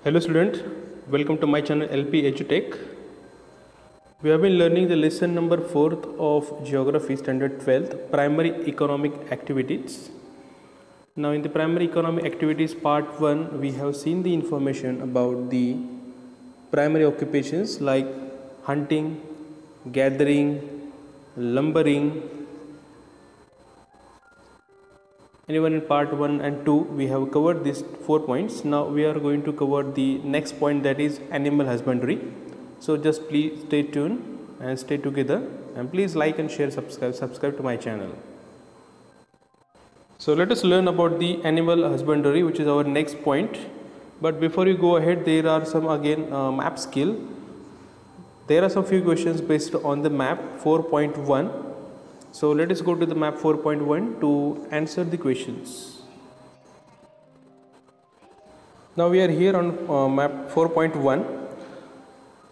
Hello student, welcome to my channel LP EduTech. We have been learning the lesson number 4th of Geography Standard 12th, Primary Economic Activities. Now in the Primary Economic Activities Part 1, we have seen the information about the primary occupations like hunting, gathering, lumbering. And even in part 1 and 2 we have covered these 4 points. Now we are going to cover the next point, that is animal husbandry. So just please stay tuned and stay together, and please like and share, subscribe to my channel. So let us learn about the animal husbandry, which is our next point. But before you go ahead, there are some map skill. There are some few questions based on the map 4.1. So let us go to the map 4.1 to answer the questions. Now we are here on map 4.1.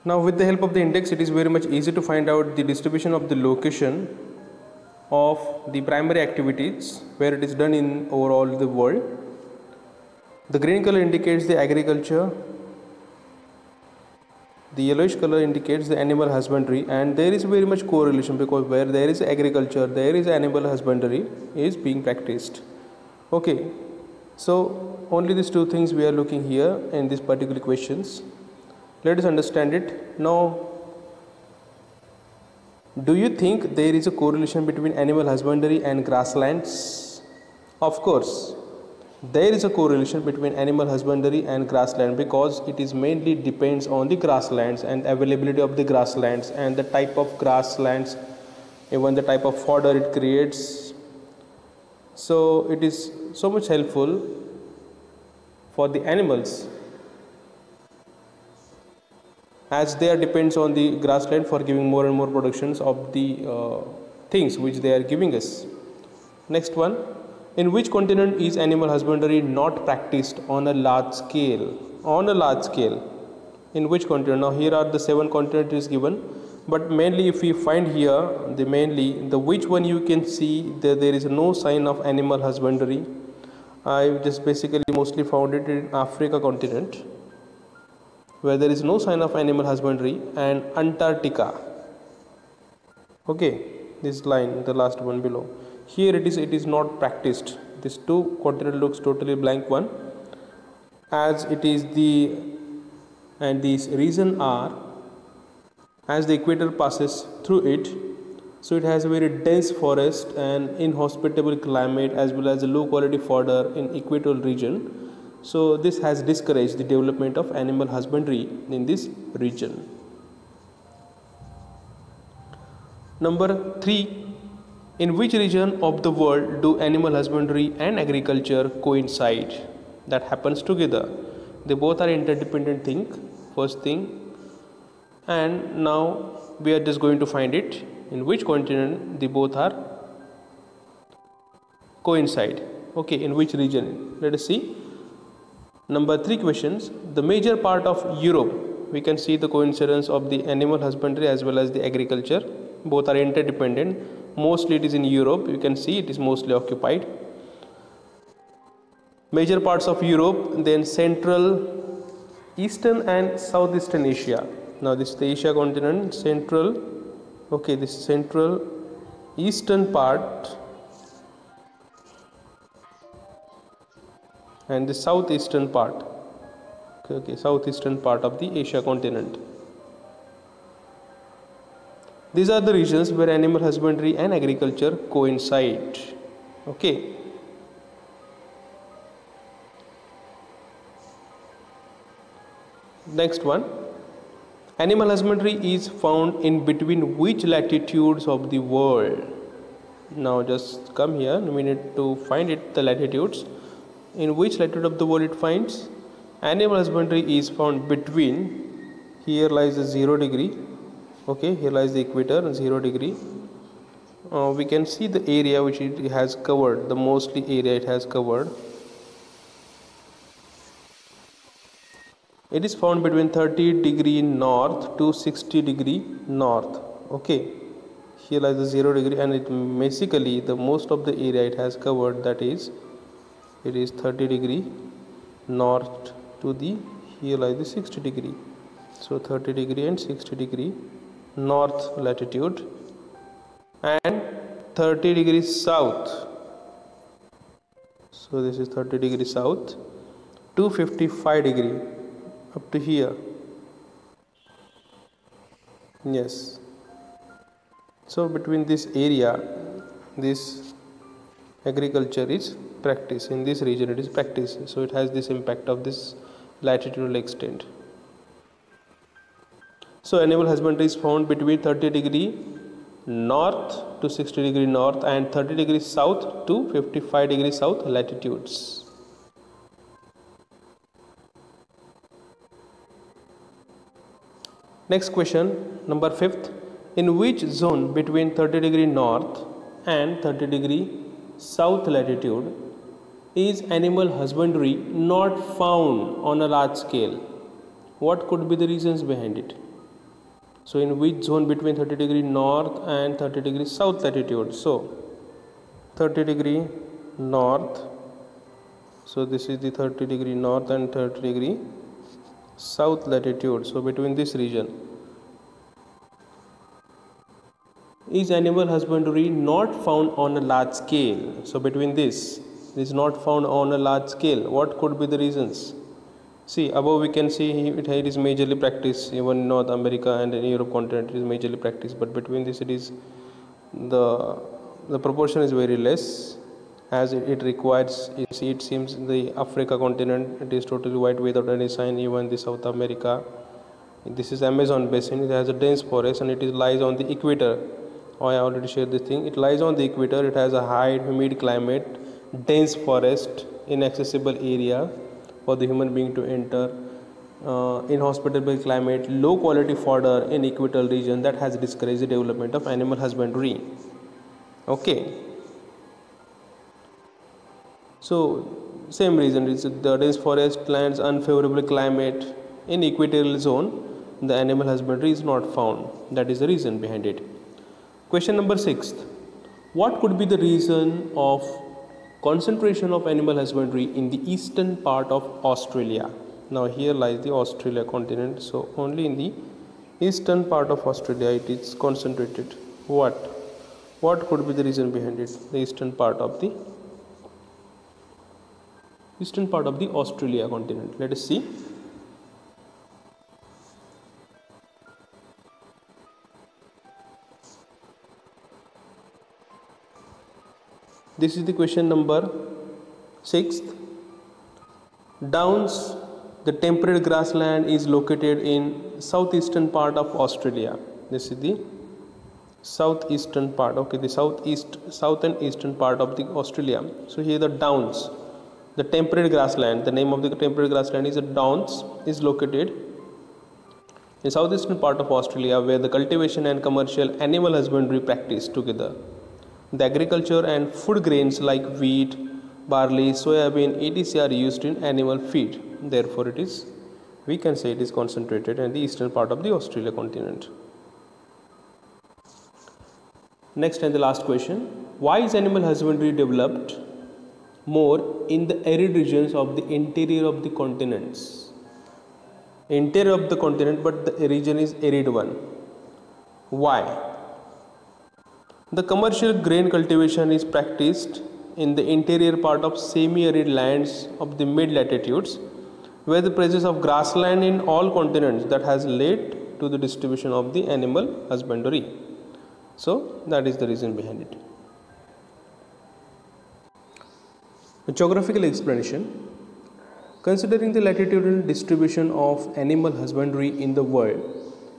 Now with the help of the index, it is very much easy to find out the distribution of the location of the primary activities where it is done in overall the world. The green color indicates the agriculture, the yellowish color indicates the animal husbandry, and there is very much correlation, because where there is agriculture, there is animal husbandry is being practiced. Okay, so only these two things we are looking here in these particular questions. Let us understand it. Now, do you think there is a correlation between animal husbandry and grasslands? Of course, there is a correlation between animal husbandry and grassland, because it is mainly depends on the grasslands and availability of the grasslands and the type of grasslands, even the type of fodder it creates. So it is so much helpful for the animals, as they are depends on the grassland for giving more and more productions of the things which they are giving us. Next one. In which continent is animal husbandry not practiced on a large scale? On a large scale. In which continent? Now here are the 7 continents is given, but mainly if we find here the which one you can see that there is no sign of animal husbandry. I just basically mostly found it in Africa continent, where there is no sign of animal husbandry, and Antarctica. Okay, this line, the last one below. Here it is not practiced. This 2 continent looks totally blank one, as it is and these reason are as the equator passes through it, so it has a very dense forest and inhospitable climate, as well as a low quality fodder in equatorial region. So this has discouraged the development of animal husbandry in this region. Number 3. In which region of the world do animal husbandry and agriculture coincide? That happens together. They both are interdependent thing, first thing. And now we are just going to find it. In which continent they both are coincide. Okay, in which region? Let us see. Number 3 questions. The major part of Europe, we can see the coincidence of the animal husbandry as well as the agriculture. Both are interdependent. Mostly it is in Europe, you can see it is mostly occupied. Major parts of Europe, then Central, Eastern and Southeastern Asia. Now this is the Asia continent, Central, okay, this is Central, Eastern part, and the Southeastern part. Okay, Southeastern part of the Asia continent. These are the regions where animal husbandry and agriculture coincide. Okay. Next one. Animal husbandry is found in between which latitudes of the world? Now just come here. We need to find it, the latitudes. In which latitude of the world it finds? Animal husbandry is found between, here lies the 0 degree. Okay, here lies the equator, 0 degree. We can see the area which it has covered, the mostly area it has covered. It is found between 30 degree north to 60 degree north. Okay, here lies the 0 degree, and it basically the most of the area it has covered, that is it is 30 degree north to the here lies the 60 degree. So 30 degree and 60 degree north latitude, and 30 degrees south. So this is 30 degrees south, 255 degree up to here. Yes. So between this area, this agriculture is practice. In this region it is practice. So it has this impact of this latitudinal extent. So animal husbandry is found between 30 degree north to 60 degree north and 30 degrees south to 55 degrees south latitudes. Next question, number 5th. In which zone between 30 degree north and 30 degree south latitude is animal husbandry not found on a large scale? What could be the reasons behind it? So in which zone between 30 degree north and 30 degree south latitude? So 30 degree north, so this is the 30 degree north and 30 degree south latitude. So between this region is animal husbandry not found on a large scale. So between this is not found on a large scale. What could be the reasons? See, above we can see it is majorly practiced. Even in North America and in Europe continent it is majorly practiced, but between this it is the proportion is very less, as it requires. It seems the Africa continent it is totally white without any sign. Even the South America, this is Amazon basin, it has a dense forest and it lies on the equator. I already shared this thing. It lies on the equator. It has a high humid climate, dense forest, inaccessible area for the human being to enter, inhospitable climate, low quality fodder in equatorial region that has discouraged the development of animal husbandry. Okay. So same reason is the dense forest, lands, unfavorable climate in equatorial zone, the animal husbandry is not found. That is the reason behind it. Question number 6. What could be the reason of concentration of animal husbandry in the eastern part of Australia? Now here lies the Australia continent. So only in the eastern part of Australia it is concentrated. What could be the reason behind it? The eastern part of the Australia continent. Let us see. This is the question number 6. Downs, the temperate grassland, is located in southeastern part of Australia. This is the southeastern part. Okay, the south and eastern part of the Australia. So here the Downs, the temperate grassland. The name of the temperate grassland is Downs. Is located in southeastern part of Australia, where the cultivation and commercial animal husbandry practice together. The agriculture and food grains like wheat, barley, soybean, etc. are used in animal feed. Therefore, we can say it is concentrated in the eastern part of the Australia continent. Next and the last question. Why is animal husbandry developed more in the arid regions of the interior of the continents? Interior of the continent, but the region is arid one. Why? The commercial grain cultivation is practiced in the interior part of semi-arid lands of the mid-latitudes, where the presence of grassland in all continents that has led to the distribution of the animal husbandry. So that is the reason behind it. A geographical explanation. Considering the latitudinal distribution of animal husbandry in the world,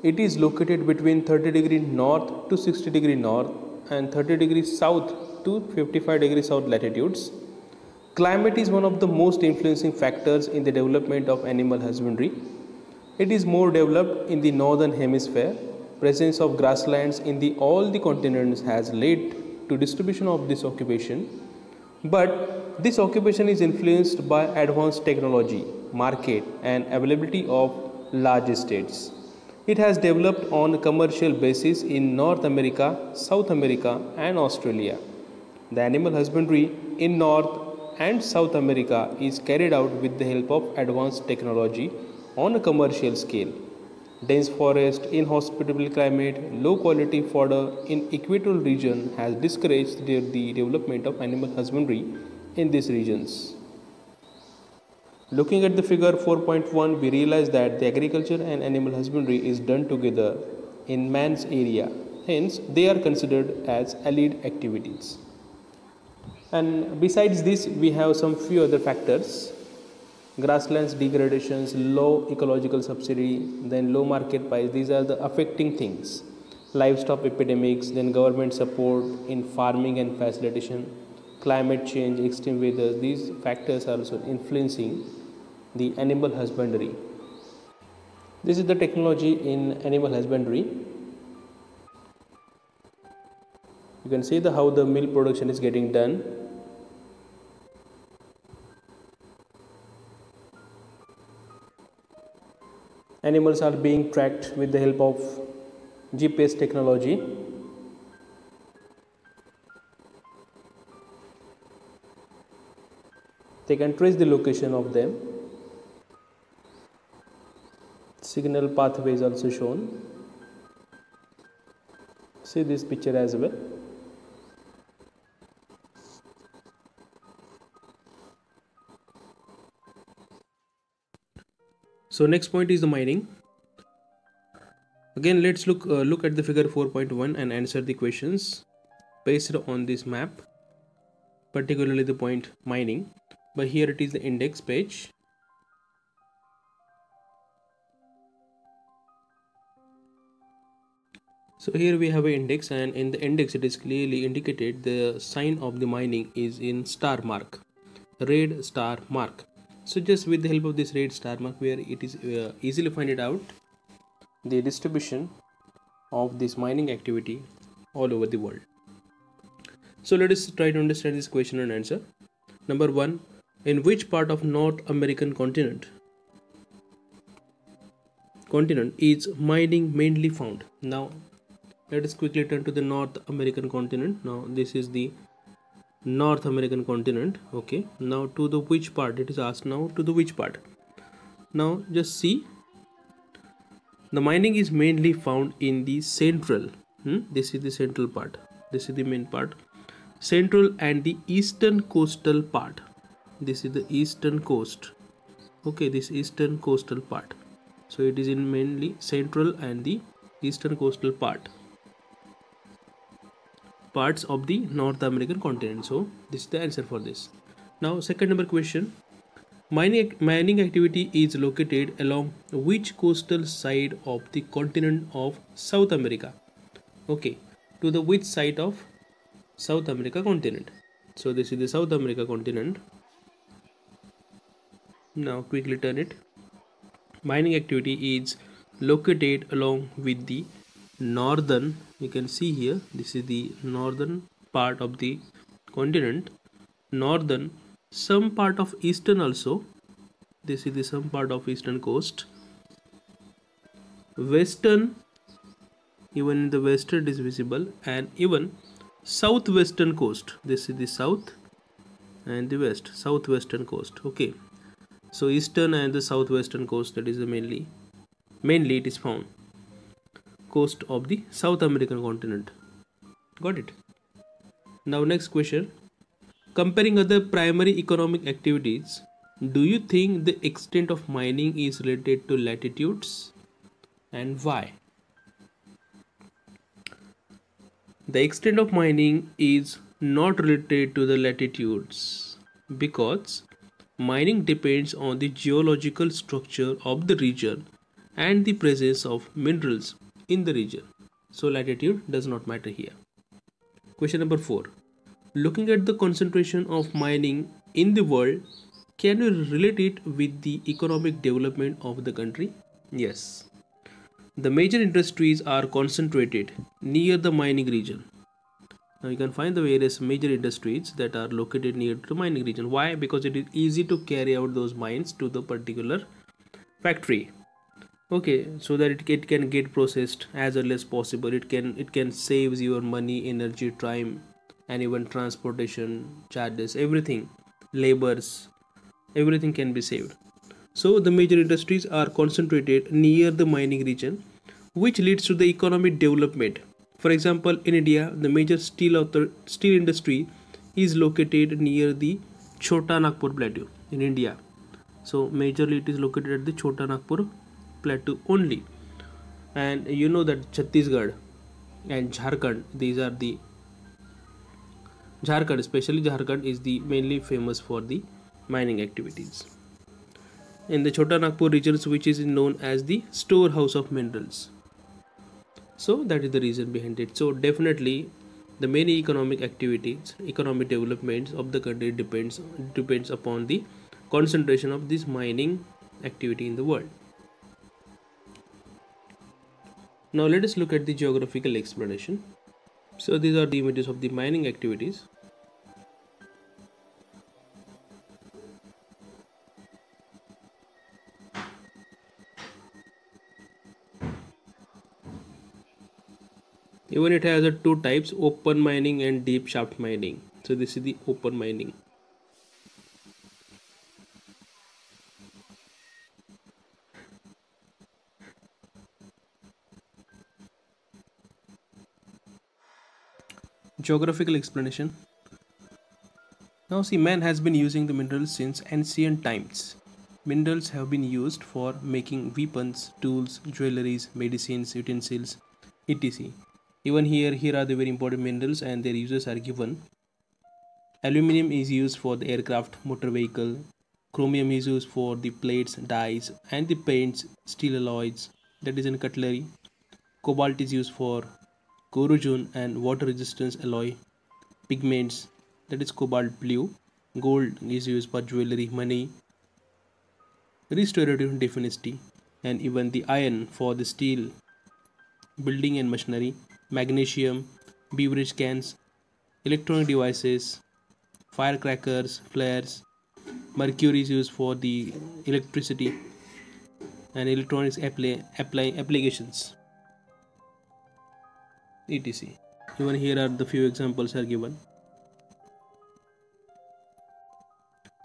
it is located between 30 degree north to 60 degree north and 30 degrees south to 55 degrees south latitudes. Climate is one of the most influencing factors in the development of animal husbandry. It is more developed in the northern hemisphere. Presence of grasslands in all the continents has led to distribution of this occupation, but this occupation is influenced by advanced technology, market and availability of large estates. It has developed on a commercial basis in North America, South America and Australia. The animal husbandry in North and South America is carried out with the help of advanced technology on a commercial scale. Dense forest, inhospitable climate, low quality fodder in equatorial region has discouraged the development of animal husbandry in these regions. Looking at the figure 4.1, we realize that the agriculture and animal husbandry is done together in man's area. Hence, they are considered as allied activities. And besides this, we have some few other factors: grasslands degradations, low ecological subsidy, then low market price. These are the affecting things. Livestock epidemics, then government support in farming and facilitation, climate change, extreme weather. These factors are also influencing the animal husbandry. This is the technology in animal husbandry. You can see how the milk production is getting done. Animals are being tracked with the help of GPS technology. They can trace the location of them. Signal pathway is also shown. See this picture as well. So next point is the mining. Again, let's look at the figure 4.1 and answer the questions based on this map, particularly the point mining. But here it is the index page. So here we have an index, and in the index it is clearly indicated the sign of the mining is in star mark, red star mark. So just with the help of this red star mark, where it is easily find it out the distribution of this mining activity all over the world. So let us try to understand this question and answer. Number 1, in which part of North American continent is mining mainly found? Now let us quickly turn to the North American continent. Now this is the North American continent. Okay, now to the which part it is asked. Now to the which part? Now just see, the mining is mainly found in the central. This is the central part. This is the main part. Central and the eastern coastal part. This is the eastern coast. Okay, this eastern coastal part. So it is in mainly central and the eastern coastal parts of the North American continent. So this is the answer for this. Now second number question, mining activity is located along which coastal side of the continent of South America? Okay, to the which side of South America continent? So this is the South America continent. Now quickly turn it. Mining activity is located along with the northern, you can see here, this is the northern part of the continent, northern, some part of eastern also, this is the some part of eastern coast, western, even in the western it is visible, and even southwestern coast. This is the south and the west, southwestern coast. Okay, so eastern and the southwestern coast, that is the mainly it is found coast of the South American continent. Got it? Now next question, comparing other primary economic activities, do you think the extent of mining is related to latitudes, and why? The extent of mining is not related to the latitudes because mining depends on the geological structure of the region and the presence of minerals in the region. So latitude does not matter here. Question number 4. Looking at the concentration of mining in the world, can you relate it with the economic development of the country? Yes. The major industries are concentrated near the mining region. Now you can find the various major industries that are located near to the mining region. Why? Because it is easy to carry out those mines to the particular factory. Okay, so that it can get processed as early as possible. It can saves your money, energy, time, and even transportation charges, everything, labors, everything can be saved. So the major industries are concentrated near the mining region, which leads to the economic development. For example, in India, the major steel industry is located near the Chota Nagpur plateau in India. So majorly it is located at the Chota Nagpur plateau only. And you know that Chhattisgarh and Jharkhand, these are the Jharkhand, especially Jharkhand, is the mainly famous for the mining activities. In the Chota Nagpur regions, which is known as the storehouse of minerals. So that is the reason behind it. So definitely, the many economic activities, economic developments of the country depends upon the concentration of this mining activity in the world. Now let us look at the geographical explanation. So these are the images of the mining activities. Even it has a two types, open mining and deep shaft mining. So this is the open mining. Geographical explanation. Now see, man has been using the minerals since ancient times. Minerals have been used for making weapons, tools, jewelries, medicines, utensils, etc. Even here are the very important minerals and their uses are given. Aluminium is used for the aircraft, motor vehicle. Chromium is used for the plates, dyes, and the paints, steel alloys, that is in cutlery. Cobalt is used for corrosion and water resistance alloy. Pigments, that is cobalt blue. Gold is used for jewelry, money, restorative definitivity, and even the iron for the steel, building and machinery. Magnesium, beverage cans, electronic devices, firecrackers, flares. Mercury is used for the electricity and electronics applications, etc. Even here are the few examples are given.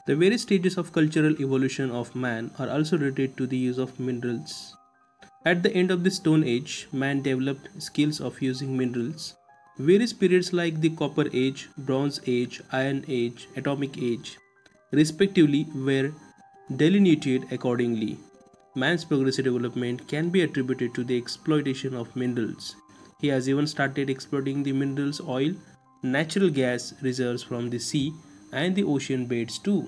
The various stages of cultural evolution of man are also related to the use of minerals. At the end of the Stone Age, man developed skills of using minerals. Various periods like the Copper Age, Bronze Age, Iron Age, Atomic Age, respectively, were delineated accordingly. Man's progressive development can be attributed to the exploitation of minerals. He has even started exploiting the minerals, oil, natural gas reserves from the sea, and the ocean beds too.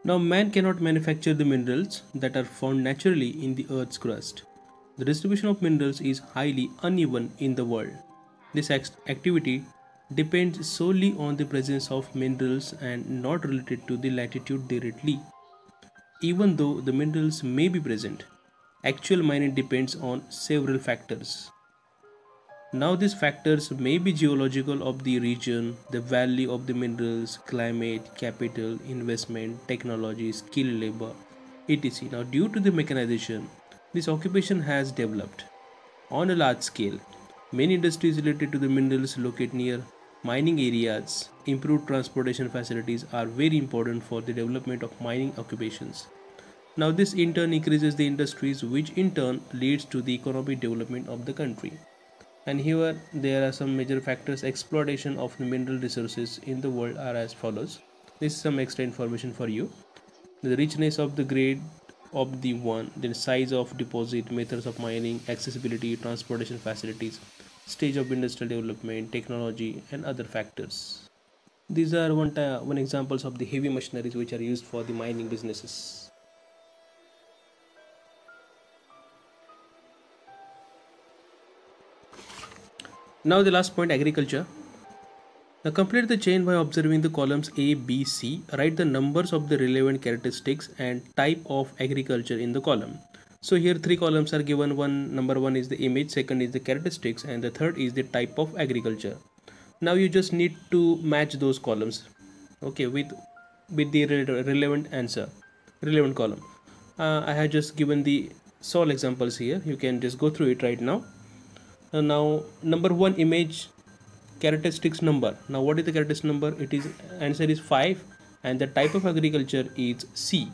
Now, man cannot manufacture the minerals that are found naturally in the earth's crust. The distribution of minerals is highly uneven in the world. This activity depends solely on the presence of minerals and not related to the latitude directly. Even though the minerals may be present, actual mining depends on several factors. Now these factors may be geological of the region, the value of the minerals, climate, capital, investment, technology, skilled labor, etc. Now due to the mechanization, this occupation has developed on a large scale. Many industries related to the minerals located near mining areas. Improved transportation facilities are very important for the development of mining occupations. Now this in turn increases the industries, which in turn leads to the economic development of the country. And here there are some major factors. Exploitation of mineral resources in the world are as follows. This is some extra information for you. The richness of the grade of the one, the size of deposit, methods of mining, accessibility, transportation facilities, stage of industrial development, technology, and other factors. These are one examples of the heavy machineries which are used for the mining businesses. Now the last point, agriculture. Now complete the chain by observing the columns A, B, C. Write the numbers of the relevant characteristics and type of agriculture in the column. So here three columns are given. Number one is the image, second is the characteristics, and the third is the type of agriculture. Now you just need to match those columns, okay, with the relevant answer, relevant column. I have just given the solve examples here. You can just go through it right now. Now number one, image, characteristics number. Now what is the characteristic number? It is, answer is 5, and the type of agriculture is C.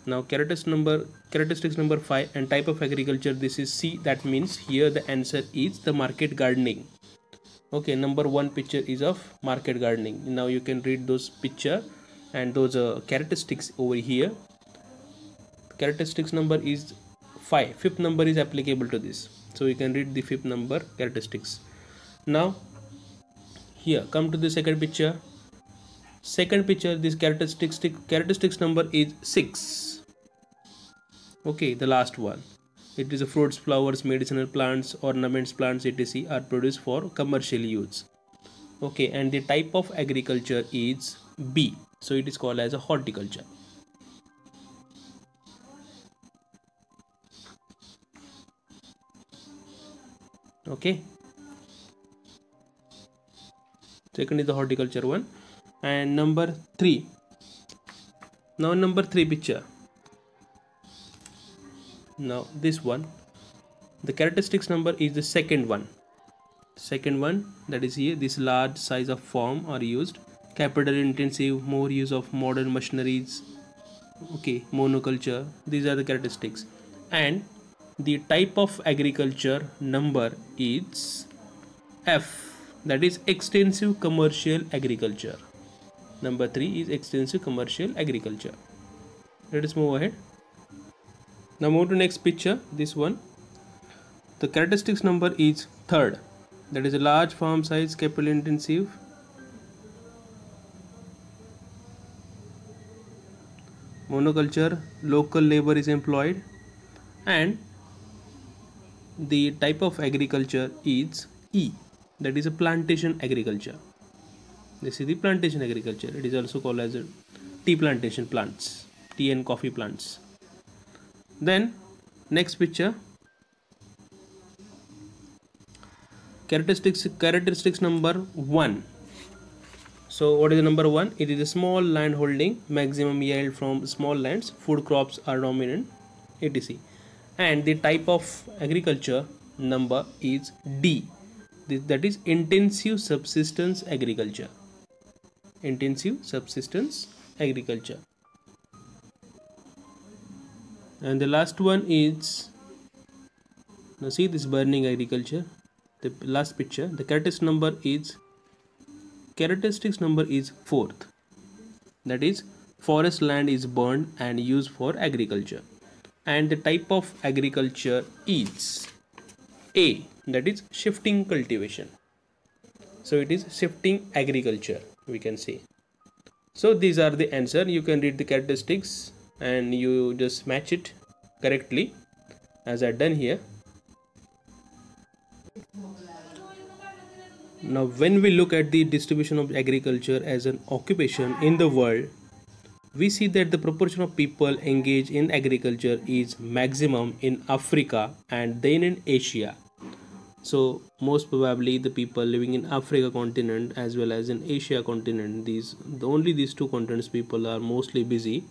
Now characteristics number 5 and type of agriculture, this is C. That means here the answer is the market gardening. Okay, number 1 picture is of market gardening. Now you can read those picture and those characteristics over here. Characteristics number is 5. Fifth number is applicable to this, so you can read the fifth number characteristics. Now here come to the second picture. Second picture, this characteristics number is 6. Okay, the last one. It is a fruits, flowers, medicinal plants, ornaments, plants, etc. are produced for commercial use. Okay, and the type of agriculture is B. So it is called as a horticulture. Okay. Second is the horticulture one. And number 3. Now number 3 picture. Now this one, the characteristics number is the second one, that is here. This large size of farm are used, capital intensive, more use of modern machineries. Okay, monoculture, these are the characteristics. And the type of agriculture number is F, that is extensive commercial agriculture. Number 3 is extensive commercial agriculture. Let us move ahead. Now move to next picture, this one. The characteristics number is 3rd, that is a large farm size, capital intensive. Monoculture, local labor is employed. And the type of agriculture is E, that is a plantation agriculture. This is the plantation agriculture. It is also called as a tea plantation plants, tea and coffee plants. Then next picture, characteristics number 1. So what is the number 1? It is a small land holding, maximum yield from small lands, food crops are dominant, etc. And the type of agriculture number is D, that is intensive subsistence agriculture. Intensive subsistence agriculture. And the last one is, now see this burning agriculture, the last picture. The characteristics number is 4th, that is forest land is burned and used for agriculture. And the type of agriculture is A, that is shifting cultivation. So it is shifting agriculture, we can say. So these are the answer. You can read the characteristics and you just match it correctly as I done here. Now when we look at the distribution of agriculture as an occupation in the world, we see that the proportion of people engaged in agriculture is maximum in Africa and then in Asia. So most probably the people living in Africa continent as well as in Asia continent, only these two continents people are mostly busy.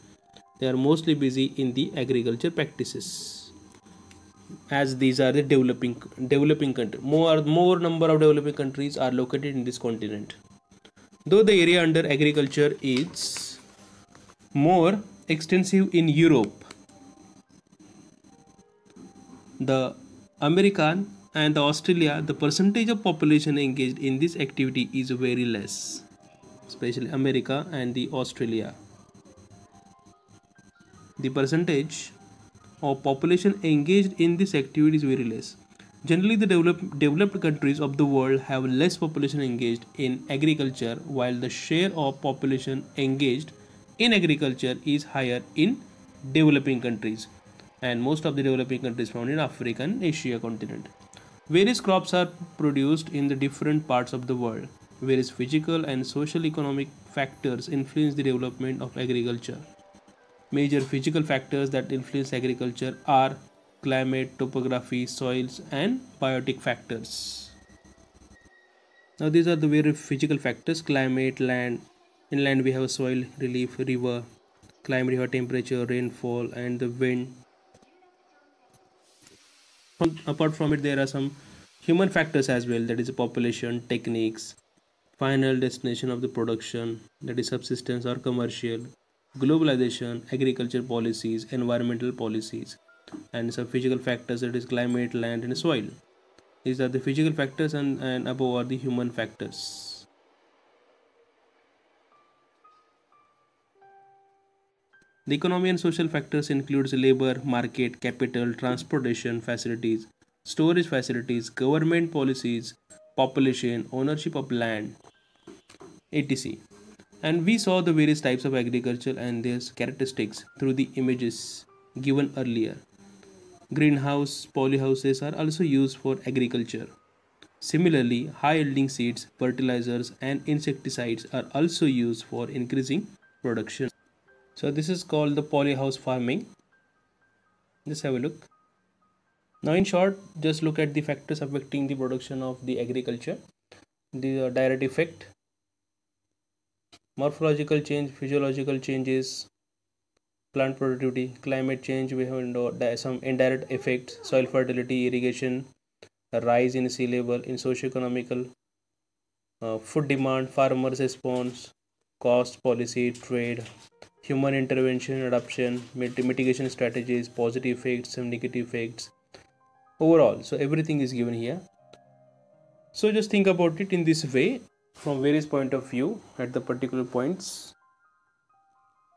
They are mostly busy in the agriculture practices, as these are the developing country. More number of developing countries are located in this continent. Though the area under agriculture is more extensive in Europe, the American and Australia, the percentage of population engaged in this activity is very less, especially America and the Australia. The percentage of population engaged in this activity is very less. Generally, the developed countries of the world have less population engaged in agriculture, while the share of population engaged in agriculture is higher in developing countries, and most of the developing countries found in Africa and Asia continent. Various crops are produced in the different parts of the world. Various physical and social economic factors influence the development of agriculture. Major physical factors that influence agriculture are climate, topography, soils, and biotic factors. Now these are the various physical factors: climate, land. Inland we have soil, relief, river, climate, we have temperature, rainfall, and the wind. Apart from it, there are some human factors as well, that is population, techniques, final destination of the production, that is subsistence or commercial, globalization, agriculture policies, environmental policies, and some physical factors, that is climate, land, and soil. These are the physical factors, and above are the human factors. The economy and social factors includes labor, market, capital, transportation facilities, storage facilities, government policies, population, ownership of land, etc. And we saw the various types of agriculture and their characteristics through the images given earlier. Greenhouse polyhouses are also used for agriculture. Similarly, high yielding seeds, fertilizers, and insecticides are also used for increasing production. So, this is called the polyhouse farming. Just have a look. Now, in short, just look at the factors affecting the production of the agriculture. The direct effect, morphological change, physiological changes, plant productivity, climate change. We have some indirect effects: soil fertility, irrigation, a rise in sea level, in socio-economical, food demand, farmers' response, cost, policy, trade, human intervention, adoption, mitigation strategies, positive effects, some negative effects. Overall, so everything is given here. So just think about it in this way from various point of view at the particular points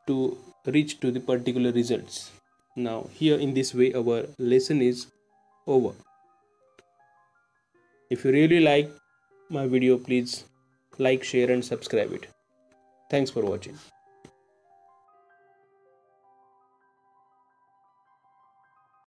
to reach to the particular results. Now here in this way our lesson is over. If you really like my video, please like, share and subscribe it. Thanks for watching.